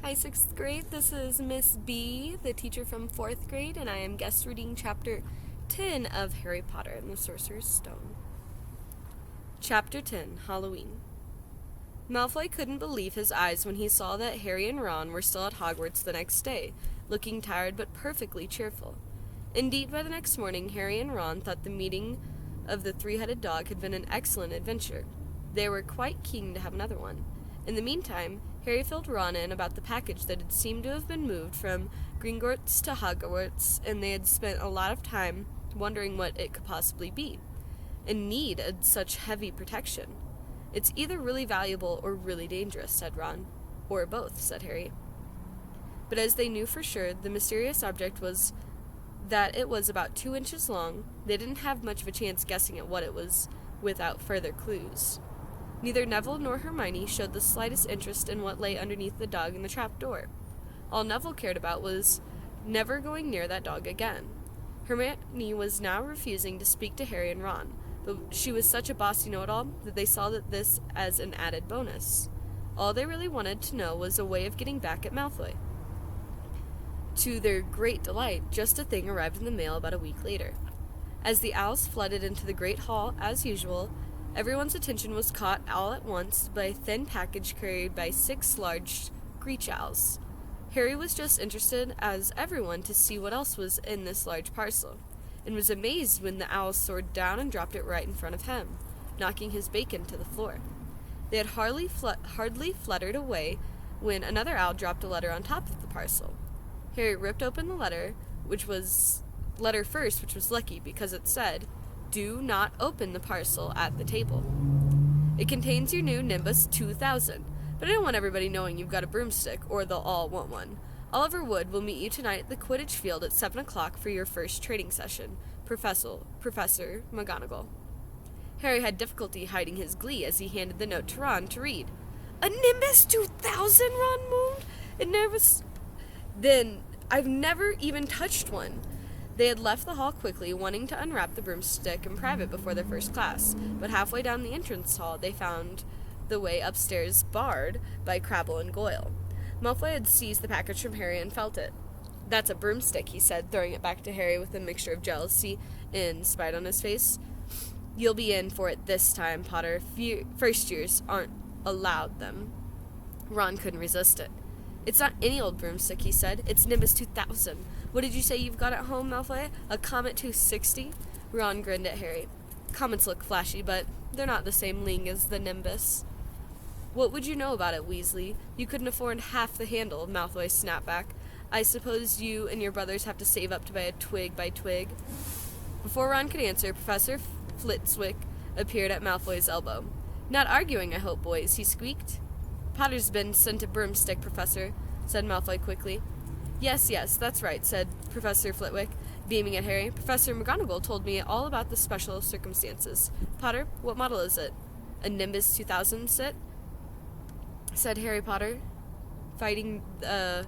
Hi, 6th grade. This is Miss B, the teacher from 4th grade, and I am guest reading Chapter 10 of Harry Potter and the Sorcerer's Stone. Chapter 10, Halloween. Malfoy couldn't believe his eyes when he saw that Harry and Ron were still at Hogwarts the next day, looking tired but perfectly cheerful. Indeed, by the next morning, Harry and Ron thought the meeting of the three-headed dog had been an excellent adventure. They were quite keen to have another one. In the meantime, Harry filled Ron in about the package that had seemed to have been moved from Gringotts to Hogwarts, and they had spent a lot of time wondering what it could possibly be, and need such heavy protection. It's either really valuable or really dangerous, said Ron. Or both, said Harry. But as they knew for sure, the mysterious object was that it was about 2 inches long, they didn't have much of a chance guessing at what it was without further clues. Neither Neville nor Hermione showed the slightest interest in what lay underneath the dog in the trap door. All Neville cared about was never going near that dog again. Hermione was now refusing to speak to Harry and Ron, but she was such a bossy know-it-all that they saw this as an added bonus. All they really wanted to know was a way of getting back at Malfoy. To their great delight, just a thing arrived in the mail about a week later. As the owls flooded into the great hall, as usual, everyone's attention was caught all at once by a thin package carried by 6 large screech owls. Harry was just interested, as everyone, to see what else was in this large parcel, and was amazed when the owls soared down and dropped it right in front of him, knocking his bacon to the floor. They had hardly fluttered away when another owl dropped a letter on top of the parcel. Harry ripped open the letter first, which was lucky because it said, "Do not open the parcel at the table. It contains your new Nimbus 2000, but I don't want everybody knowing you've got a broomstick, or they'll all want one. Oliver Wood will meet you tonight at the Quidditch field at 7 o'clock for your first training session. Professor McGonagall." Harry had difficulty hiding his glee as he handed the note to Ron to read. "A Nimbus 2000, Ron moaned. Then I've never even touched one." They had left the hall quickly, wanting to unwrap the broomstick in private before their first class, but halfway down the entrance hall they found the way upstairs barred by Crabble and Goyle. Malfoy had seized the package from Harry and felt it. "That's a broomstick," he said, throwing it back to Harry with a mixture of jealousy and spite on his face. "You'll be in for it this time, Potter. First years aren't allowed them." Ron couldn't resist it. "It's not any old broomstick," he said. "It's Nimbus 2000. What did you say you've got at home, Malfoy? A Comet 260? Ron grinned at Harry. "Comets look flashy, but they're not the same league as the Nimbus." "What would you know about it, Weasley? You couldn't afford half the handle," Malfoy snapped back. "I suppose you and your brothers have to save up to buy it twig by twig." Before Ron could answer, Professor Flitwick appeared at Malfoy's elbow. "Not arguing, I hope, boys," he squeaked. "Potter's been sent a broomstick, Professor," said Malfoy quickly. Yes, that's right," said Professor Flitwick, beaming at Harry. "Professor McGonagall told me all about the special circumstances. Potter, what model is it?" "A Nimbus 2000, said Harry Potter, fighting not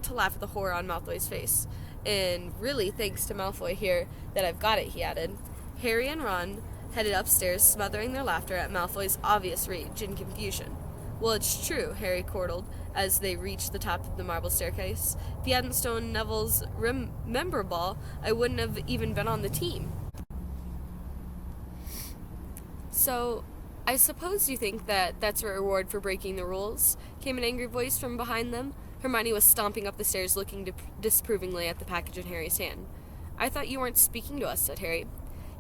to laugh at the horror on Malfoy's face. "And really thanks to Malfoy here that I've got it," he added. Harry and Ron headed upstairs, smothering their laughter at Malfoy's obvious rage and confusion. "Well, it's true," Harry chortled as they reached the top of the marble staircase. "If you hadn't stolen Neville's remember ball, I wouldn't have even been on the team." "So, I suppose you think that that's a reward for breaking the rules?" came an angry voice from behind them. Hermione was stomping up the stairs, looking disapprovingly at the package in Harry's hand. "I thought you weren't speaking to us," said Harry.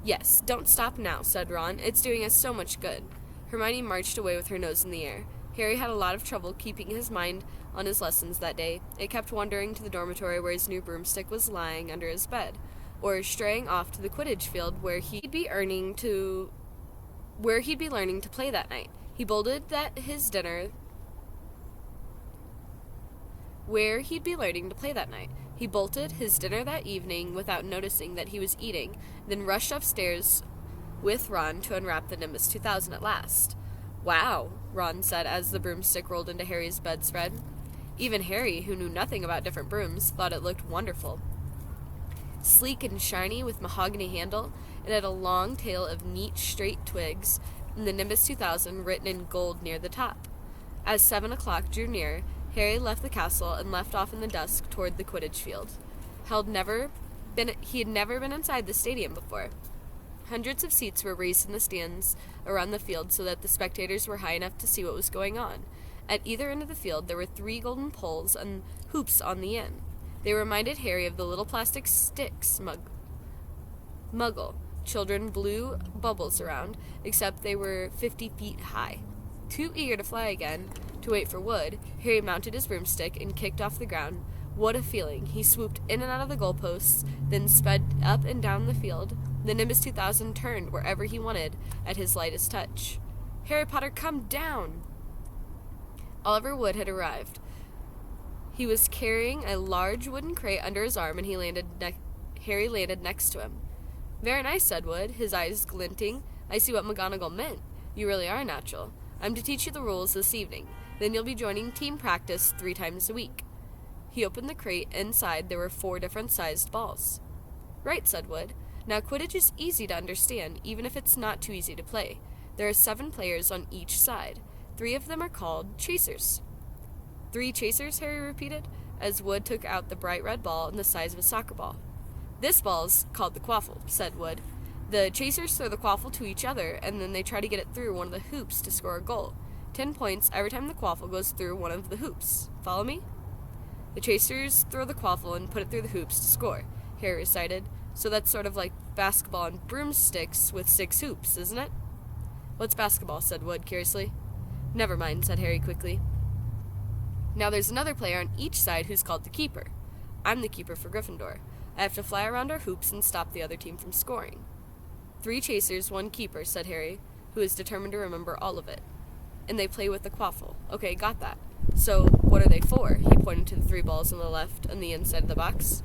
"Yes, don't stop now," said Ron. "It's doing us so much good." Hermione marched away with her nose in the air. Harry had a lot of trouble keeping his mind on his lessons that day. It kept wandering to the dormitory where his new broomstick was lying under his bed, or straying off to the Quidditch field where he'd be learning to play that night. He bolted his dinner that evening without noticing that he was eating, then rushed upstairs with Ron to unwrap the Nimbus 2000 at last. "Wow," Ron said as the broomstick rolled into Harry's bedspread. Even Harry, who knew nothing about different brooms, thought it looked wonderful. Sleek and shiny with mahogany handle, it had a long tail of neat, straight twigs, and the Nimbus 2000 written in gold near the top. As 7 o'clock drew near, Harry left the castle and left off in the dusk toward the Quidditch field. He had never been inside the stadium before. Hundreds of seats were raised in the stands around the field so that the spectators were high enough to see what was going on. At either end of the field there were 3 golden poles and hoops on the end. They reminded Harry of the little plastic sticks Muggle children blew bubbles around, except they were 50 feet high. Too eager to fly again, to wait for Wood, Harry mounted his broomstick and kicked off the ground. What a feeling! He swooped in and out of the goalposts, then sped up and down the field. The Nimbus 2000 turned wherever he wanted at his lightest touch. Harry Potter, come down! Oliver Wood had arrived. He was carrying a large wooden crate under his arm, and Harry landed next to him. Very nice, said Wood, his eyes glinting. I see what McGonagall meant. You really are natural. I'm to teach you the rules this evening. Then you'll be joining team practice 3 times a week. He opened the crate. Inside there were 4 different sized balls. Right, said Wood. Now Quidditch is easy to understand, even if it's not too easy to play. There are 7 players on each side. 3 of them are called chasers. 3 chasers, Harry repeated, as Wood took out the bright red ball in the size of a soccer ball. This ball's called the quaffle, said Wood. The chasers throw the quaffle to each other, and then they try to get it through one of the hoops to score a goal. 10 points every time the quaffle goes through one of the hoops. Follow me? The chasers throw the quaffle and put it through the hoops to score, Harry recited. So that's sort of like basketball and broomsticks with 6 hoops, isn't it? What's basketball? Said Wood curiously. Never mind, said Harry quickly. Now there's another player on each side who's called the keeper. I'm the keeper for Gryffindor. I have to fly around our hoops and stop the other team from scoring. 3 chasers, 1 keeper, said Harry, who was determined to remember all of it. And they play with the quaffle. Okay, got that. So, what are they for? He pointed to the 3 balls on the left and the inside of the box.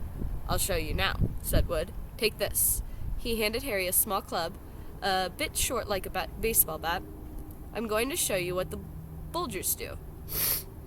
I'll show you now, said Wood. Take this. He handed Harry a small club, a bit short like a baseball bat. I'm going to show you what the Bulgers do,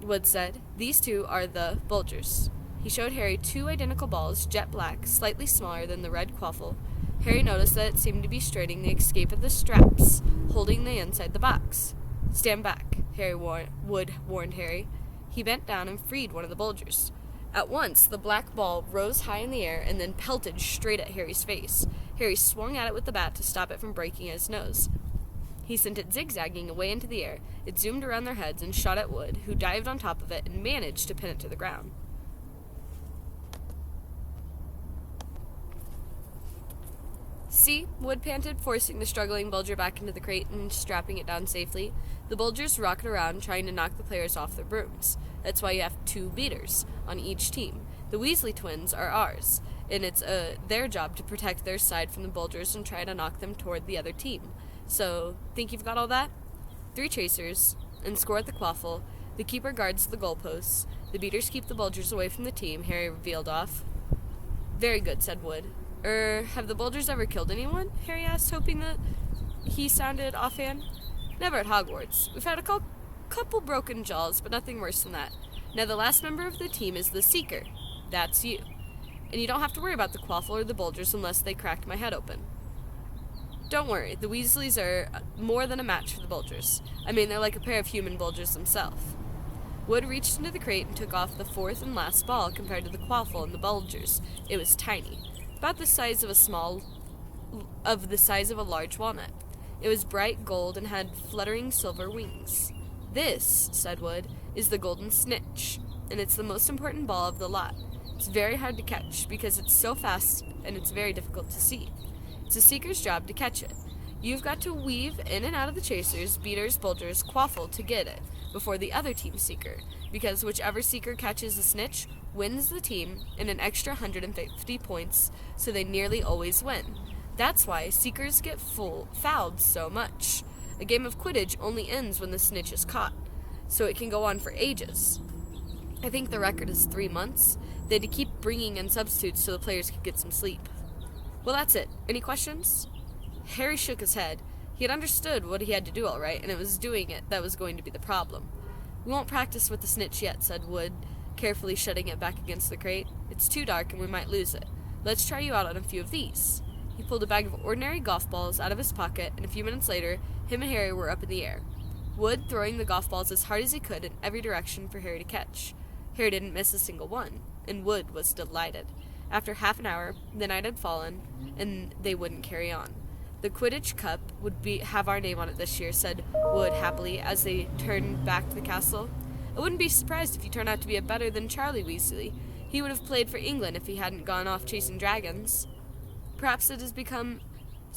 Wood said. These 2 are the Bulgers. He showed Harry 2 identical balls, jet black, slightly smaller than the red quaffle. Harry noticed that it seemed to be straining the escape of the straps, holding the inside the box. Stand back, Wood warned Harry. He bent down and freed one of the Bulgers. At once, the black ball rose high in the air and then pelted straight at Harry's face. Harry swung at it with the bat to stop it from breaking his nose. He sent it zigzagging away into the air. It zoomed around their heads and shot at Wood, who dived on top of it and managed to pin it to the ground. See, Wood panted, forcing the struggling Bulger back into the crate and strapping it down safely. The Bulgers rocked around, trying to knock the players off their brooms. That's why you have 2 beaters on each team. The Weasley twins are ours, and it's their job to protect their side from the Bulgers and try to knock them toward the other team. So, think you've got all that? 3 chasers, and score at the quaffle. The keeper guards the goalposts. The beaters keep the Bulgers away from the team, Harry revealed off. Very good, said Wood. Have the Bulgers ever killed anyone? Harry asked, hoping that he sounded offhand. Never at Hogwarts. We've had a couple broken jaws, but nothing worse than that. Now the last member of the team is the Seeker. That's you. And you don't have to worry about the quaffle or the Bulgers unless they cracked my head open. Don't worry, the Weasleys are more than a match for the Bulgers. I mean, they're like a pair of human Bulgers themselves. Wood reached into the crate and took off the 4th and last ball compared to the quaffle and the Bulgers. It was tiny. About the size of a large walnut. It was bright gold and had fluttering silver wings. This, said Wood, is the golden snitch, and it's the most important ball of the lot. It's very hard to catch because it's so fast and it's very difficult to see. It's a seeker's job to catch it. You've got to weave in and out of the chasers, beaters, Bulgers, quaffle to get it before the other team's seeker, because whichever seeker catches the snitch wins the team and an extra 150 points, so they nearly always win. That's why seekers get fouled so much. A game of Quidditch only ends when the snitch is caught, so it can go on for ages. I think the record is 3 months. They had to keep bringing in substitutes so the players could get some sleep. Well, that's it. Any questions? Harry shook his head. He had understood what he had to do all right, and it was doing it that was going to be the problem. We won't practice with the snitch yet, said Wood, carefully shutting it back against the crate. It's too dark and we might lose it. Let's try you out on a few of these. He pulled a bag of ordinary golf balls out of his pocket, and a few minutes later, him and Harry were up in the air. Wood throwing the golf balls as hard as he could in every direction for Harry to catch. Harry didn't miss a single one, and Wood was delighted. After half an hour, the night had fallen, and they wouldn't carry on. The Quidditch Cup would have our name on it this year, said Wood happily as they turned back to the castle. I wouldn't be surprised if you turned out to be a better than Charlie Weasley. He would have played for England if he hadn't gone off chasing dragons. Perhaps it has become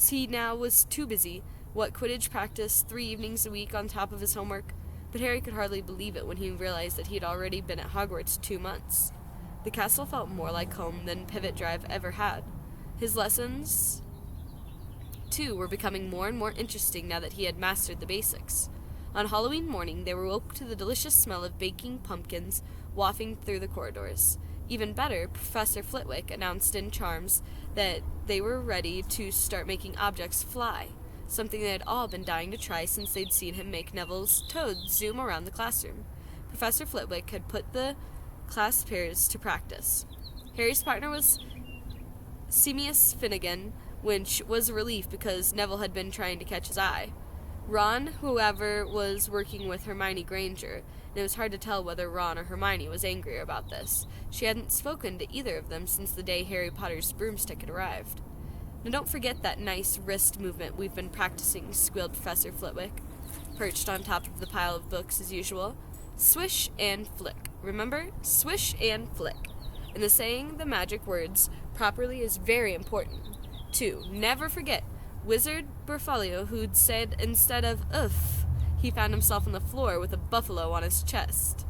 he now was too busy. What Quidditch practice 3 evenings a week on top of his homework? But Harry could hardly believe it when he realized that he had already been at Hogwarts 2 months. The castle felt more like home than Pivot Drive ever had. His lessons, too, were becoming more and more interesting now that he had mastered the basics. On Halloween morning, they woke to the delicious smell of baking pumpkins wafting through the corridors. Even better, Professor Flitwick announced in charms that they were ready to start making objects fly, something they had all been dying to try since they'd seen him make Neville's toad zoom around the classroom. Professor Flitwick had put the class pairs to practice. Harry's partner was Seamus Finnegan, which was a relief because Neville had been trying to catch his eye. Ron, however, was working with Hermione Granger, and it was hard to tell whether Ron or Hermione was angrier about this. She hadn't spoken to either of them since the day Harry Potter's broomstick had arrived. Now don't forget that nice wrist movement we've been practicing, squealed Professor Flitwick, perched on top of the pile of books as usual. Swish and flick. Remember? Swish and flick. And the saying the magic words properly is very important. 2. Never forget Wizard Berfolio, who'd said instead of "oof," he found himself on the floor with a buffalo on his chest.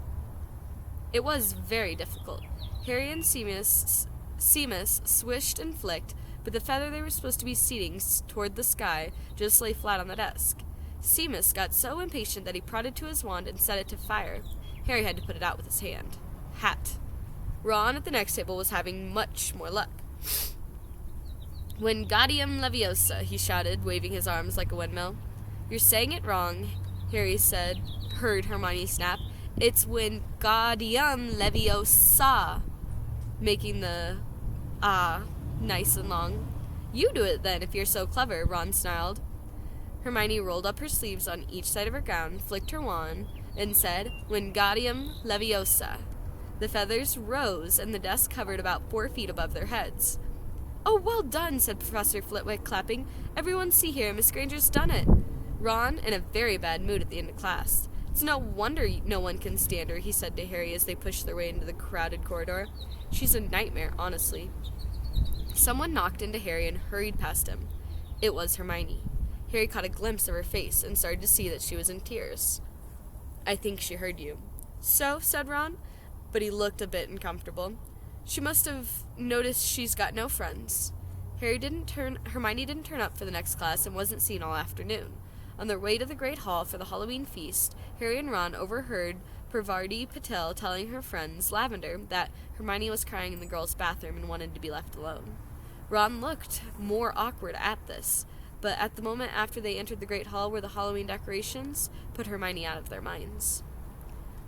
It was very difficult. Harry and Seamus swished and flicked, but the feather they were supposed to be seating toward the sky just lay flat on the desk. Seamus got so impatient that he prodded to his wand and set it to fire. Harry had to put it out with his hand. Hat. Ron at the next table was having much more luck. "Wingardium Leviosa," he shouted, waving his arms like a windmill. "You're saying it wrong," Harry heard Hermione snap. "It's Wingardium Leviosa," making the nice and long. "You do it then, if you're so clever," Ron snarled. Hermione rolled up her sleeves on each side of her gown, flicked her wand, and said, "Wingardium Leviosa." The feathers rose, and the desk hovered about 4 feet above their heads. "Oh, well done," said Professor Flitwick, clapping. "Everyone see here, Miss Granger's done it." Ron, in a very bad mood at the end of class. "It's no wonder no one can stand her," he said to Harry as they pushed their way into the crowded corridor. "She's a nightmare, honestly." Someone knocked into Harry and hurried past him. It was Hermione. Harry caught a glimpse of her face and started to see that she was in tears. "I think she heard you." "So?" said Ron, but he looked a bit uncomfortable. "She must have noticed she's got no friends." Hermione didn't turn up for the next class and wasn't seen all afternoon. On their way to the Great Hall for the Halloween feast, Harry and Ron overheard Parvati Patel telling her friends, Lavender, that Hermione was crying in the girls' bathroom and wanted to be left alone. Ron looked more awkward at this, but at the moment after they entered the Great Hall where the Halloween decorations put Hermione out of their minds.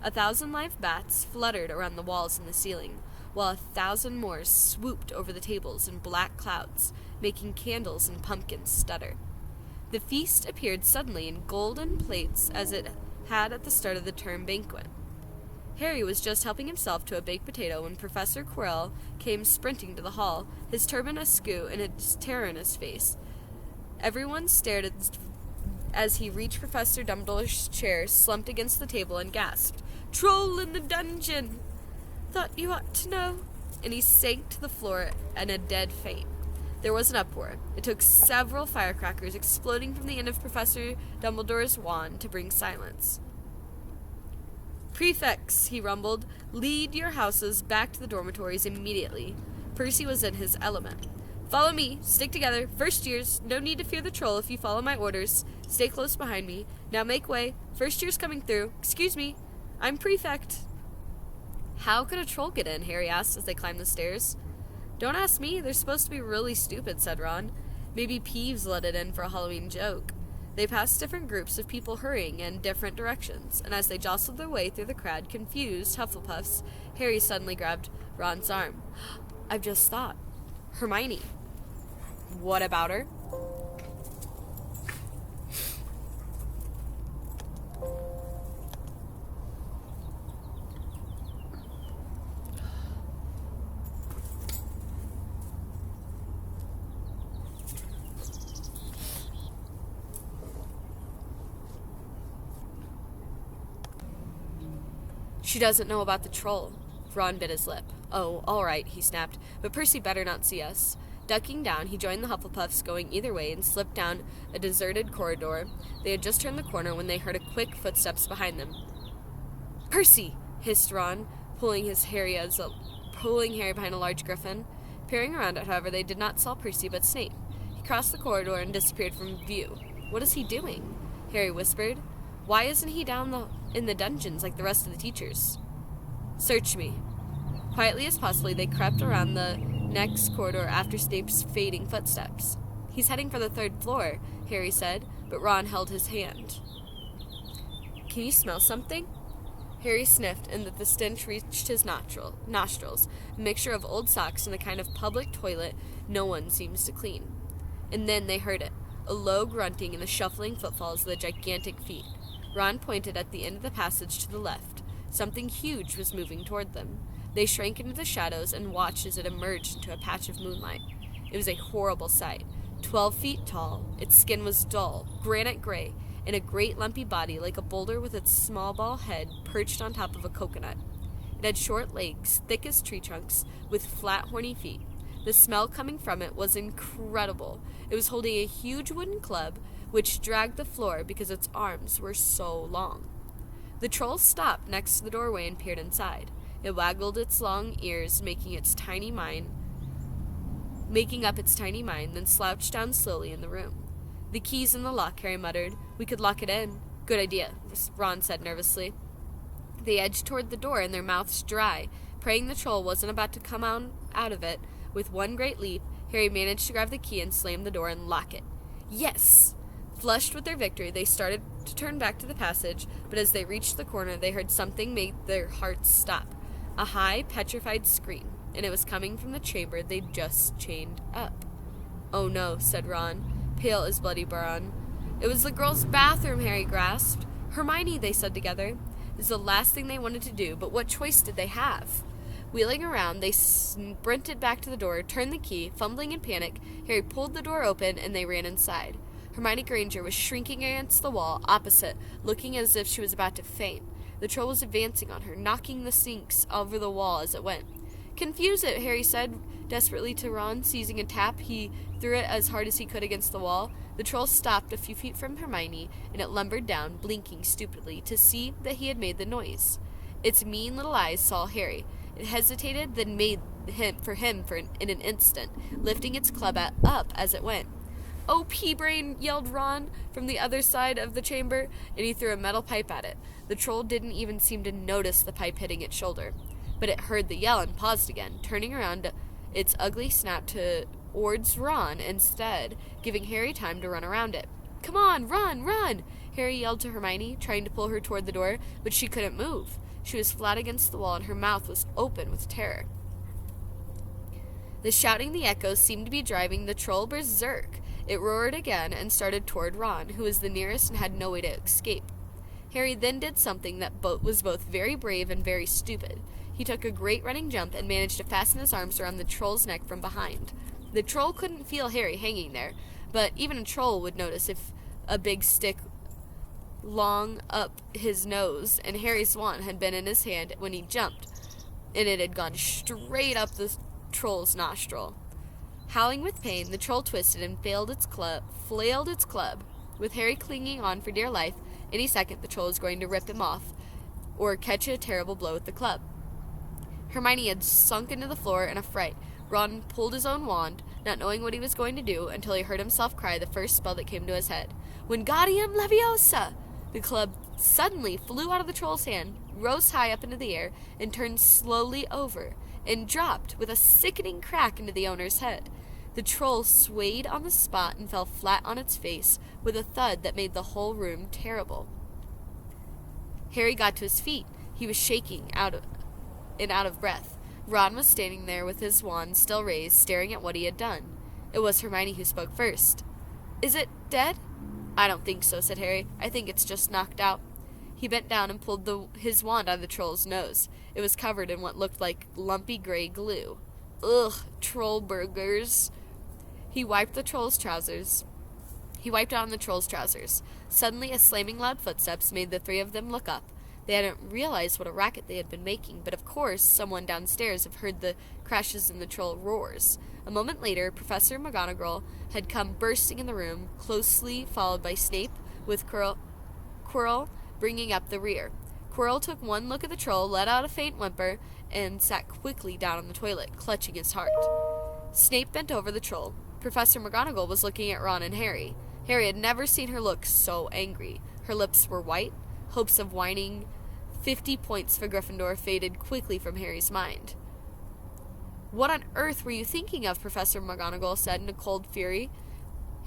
1,000 live bats fluttered around the walls and the ceiling, while 1,000 more swooped over the tables in black clouds, making candles and pumpkins stutter. The feast appeared suddenly in golden plates as it had at the start of the term banquet. Harry was just helping himself to a baked potato when Professor Quirrell came sprinting to the hall, his turban askew and his terror in his face. Everyone stared as he reached Professor Dumbledore's chair, slumped against the table, and gasped, "Troll in the dungeon! Thought you ought to know." And he sank to the floor in a dead faint. There was an uproar. It took several firecrackers exploding from the end of Professor Dumbledore's wand to bring silence. "Prefects," he rumbled, "lead your houses back to the dormitories immediately." Percy was in his element. "Follow me. Stick together. First years. No need to fear the troll if you follow my orders. Stay close behind me. Now make way. First year's coming through. Excuse me. I'm prefect." "How could a troll get in?" Harry asked as they climbed the stairs. "Don't ask me. They're supposed to be really stupid," said Ron. "Maybe Peeves let it in for a Halloween joke." They passed different groups of people hurrying in different directions, and as they jostled their way through the crowd, confused Hufflepuffs, Harry suddenly grabbed Ron's arm. "I've just thought. Hermione." "What about her?" She doesn't know about the troll. Ron bit his lip. Oh, all right, he snapped, but Percy better not see us. Ducking down, he joined the Hufflepuffs going either way and slipped down a deserted corridor. They had just turned the corner when they heard a quick footsteps behind them. Percy! Hissed Ron, pulling Harry behind a large griffin. Peering around it, however, they did not saw Percy but Snape. He crossed the corridor and disappeared from view. What is he doing? Harry whispered. Why isn't he down in the dungeons like the rest of the teachers? Search me. Quietly as possibly, they crept around the next corridor after Snape's fading footsteps. He's heading for the 3rd floor, Harry said, but Ron held his hand. Can you smell something? Harry sniffed, and the stench reached his nostrils, a mixture of old socks and the kind of public toilet no one seems to clean. And then they heard it, a low grunting and the shuffling footfalls of the gigantic feet. Ron pointed at the end of the passage to the left. Something huge was moving toward them. They shrank into the shadows and watched as it emerged into a patch of moonlight. It was a horrible sight. 12 feet tall, its skin was dull, granite gray, and a great lumpy body like a boulder with its small ball head perched on top of a coconut. It had short legs, thick as tree trunks, with flat, horny feet. The smell coming from it was incredible. It was holding a huge wooden club, which dragged the floor because its arms were so long. The troll stopped next to the doorway and peered inside. It waggled its long ears, making up its tiny mind, then slouched down slowly in the room. The key's in the lock, Harry muttered. We could lock it in. Good idea, Ron said nervously. They edged toward the door, and their mouths dry, praying the troll wasn't about to come out of it. With one great leap, Harry managed to grab the key and slam the door and lock it. Yes! Flushed with their victory, they started to turn back to the passage, but as they reached the corner, they heard something make their hearts stop. A high, petrified scream, and it was coming from the chamber they'd just chained up. Oh no, said Ron, pale as bloody Bordelon. It was the girls' bathroom, Harry grasped. Hermione, they said together. It was the last thing they wanted to do, but what choice did they have? Wheeling around, they sprinted back to the door, turned the key. Fumbling in panic, Harry pulled the door open, and they ran inside. Hermione Granger was shrinking against the wall, opposite, looking as if she was about to faint. The troll was advancing on her, knocking the sinks over the wall as it went. Confuse it, Harry said desperately to Ron. Seizing a tap, he threw it as hard as he could against the wall. The troll stopped a few feet from Hermione, and it lumbered down, blinking stupidly, to see that he had made the noise. Its mean little eyes saw Harry. It hesitated, then made for him in an instant, lifting its club up as it went. "Oh, pea-brain!" yelled Ron from the other side of the chamber, and he threw a metal pipe at it. The troll didn't even seem to notice the pipe hitting its shoulder, but it heard the yell and paused again, turning around its ugly snap towards Ron instead, giving Harry time to run around it. "Come on, run, run!" Harry yelled to Hermione, trying to pull her toward the door, but she couldn't move. She was flat against the wall, and her mouth was open with terror. The shouting, the echoes, seemed to be driving the troll berserk. It roared again and started toward Ron, who was the nearest and had no way to escape. Harry then did something that was both very brave and very stupid. He took a great running jump and managed to fasten his arms around the troll's neck from behind. The troll couldn't feel Harry hanging there, but even a troll would notice if a big stick long up his nose, and Harry's wand had been in his hand when he jumped, and it had gone straight up the troll's nostril. Howling with pain, the troll twisted and flailed its club. With Harry clinging on for dear life, any second the troll was going to rip him off, or catch a terrible blow with the club. Hermione had sunk into the floor in a fright. Ron pulled his own wand, not knowing what he was going to do, until he heard himself cry the first spell that came to his head. "Wingardium Leviosa!" The club suddenly flew out of the troll's hand, rose high up into the air, and turned slowly over, and dropped with a sickening crack into the owner's head. The troll swayed on the spot and fell flat on its face, with a thud that made the whole room terrible. Harry got to his feet. He was shaking out of breath. Ron was standing there with his wand still raised, staring at what he had done. It was Hermione who spoke first. "Is it dead?" "I don't think so," said Harry. "I think it's just knocked out." He bent down and pulled his wand out of the troll's nose. It was covered in what looked like lumpy gray glue. "Ugh, troll burgers." He wiped it on the troll's trousers. Suddenly, a slamming loud footsteps made the three of them look up. They hadn't realized what a racket they had been making, but of course someone downstairs had heard the crashes and the troll roars. A moment later, Professor McGonagall had come bursting in the room, closely followed by Snape, with Quirrell bringing up the rear. Quirrell took one look at the troll, let out a faint whimper, and sat quickly down on the toilet, clutching his heart. Snape bent over the troll. Professor McGonagall was looking at Ron and Harry. Harry had never seen her look so angry. Her lips were white. Hopes of winning 50 points for Gryffindor faded quickly from Harry's mind. "What on earth were you thinking of?" Professor McGonagall said in a cold fury.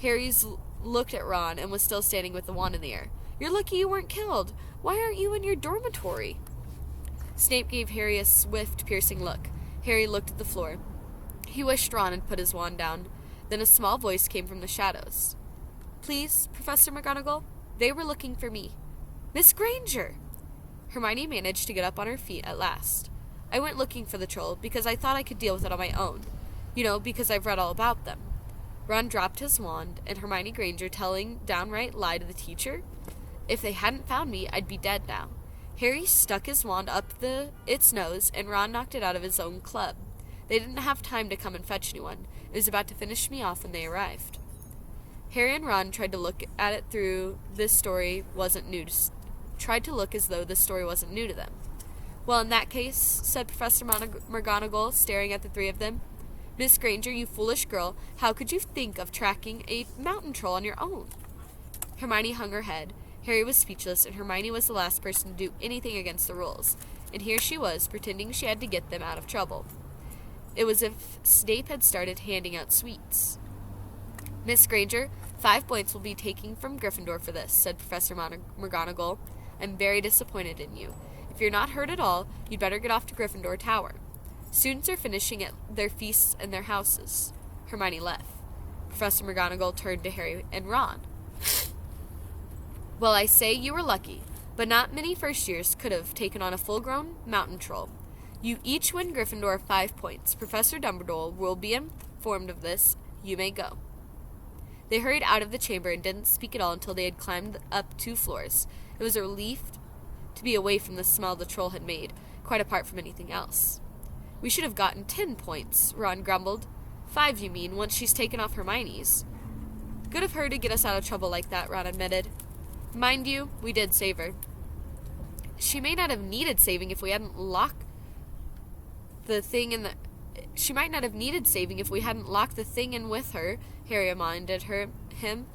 Harry's looked at Ron and was still standing with the wand in the air. "You're lucky you weren't killed. Why aren't you in your dormitory?" Snape gave Harry a swift, piercing look. Harry looked at the floor. He wished Ron had put his wand down. Then a small voice came from the shadows. "Please, Professor McGonagall, they were looking for me. Miss Granger!" Hermione managed to get up on her feet at last. "I went looking for the troll because I thought I could deal with it on my own. You know, because I've read all about them." Ron dropped his wand, and Hermione Granger telling downright lie to the teacher? "If they hadn't found me, I'd be dead now." Harry stuck his wand up its nose, and Ron knocked it out of his own club. They didn't have time to come and fetch anyone. It was about to finish me off when they arrived. Harry and Ron tried to look at it through this story wasn't new to tried to look as though this story wasn't new to them. "Well, in that case," said Professor McGonagall, staring at the three of them, "Miss Granger, you foolish girl, how could you think of tracking a mountain troll on your own?" Hermione hung her head. Harry was speechless, and Hermione was the last person to do anything against the rules. And here she was, pretending she had to get them out of trouble. It was as if Snape had started handing out sweets. "Miss Granger, 5 points will be taken from Gryffindor for this," said Professor McGonagall. "I'm very disappointed in you. If you're not hurt at all, you'd better get off to Gryffindor Tower. Students are finishing at their feasts and their houses." Hermione left. Professor McGonagall turned to Harry and Ron. "Well, I say you were lucky, but not many first years could have taken on a full-grown mountain troll. You each win Gryffindor 5 points. Professor Dumbledore will be informed of this. You may go." They hurried out of the chamber and didn't speak at all until they had climbed up 2 floors. It was a relief to be away from the smell the troll had made, quite apart from anything else. "We should have gotten 10 points, Ron grumbled. 5, you mean, once she's taken off Hermione's." "Good of her to get us out of trouble like that," Ron admitted. "Mind you, we did save her." "She may not have needed saving if we hadn't locked the thing in the... She might not have needed saving if we hadn't locked the thing in with her," Harry reminded him.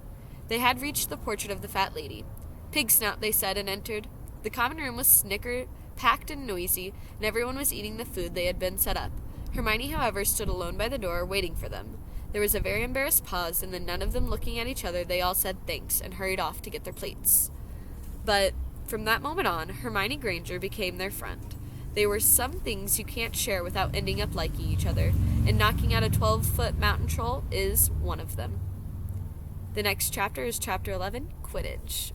They had reached the portrait of the fat lady. "Pig snout," they said, and entered. The common room was packed and noisy, and everyone was eating the food they had been set up. Hermione, however, stood alone by the door, waiting for them. There was a very embarrassed pause, and then none of them looking at each other, they all said thanks and hurried off to get their plates. But from that moment on, Hermione Granger became their friend. There were some things you can't share without ending up liking each other, and knocking out a 12-foot mountain troll is one of them. The next chapter is Chapter 11, Quidditch.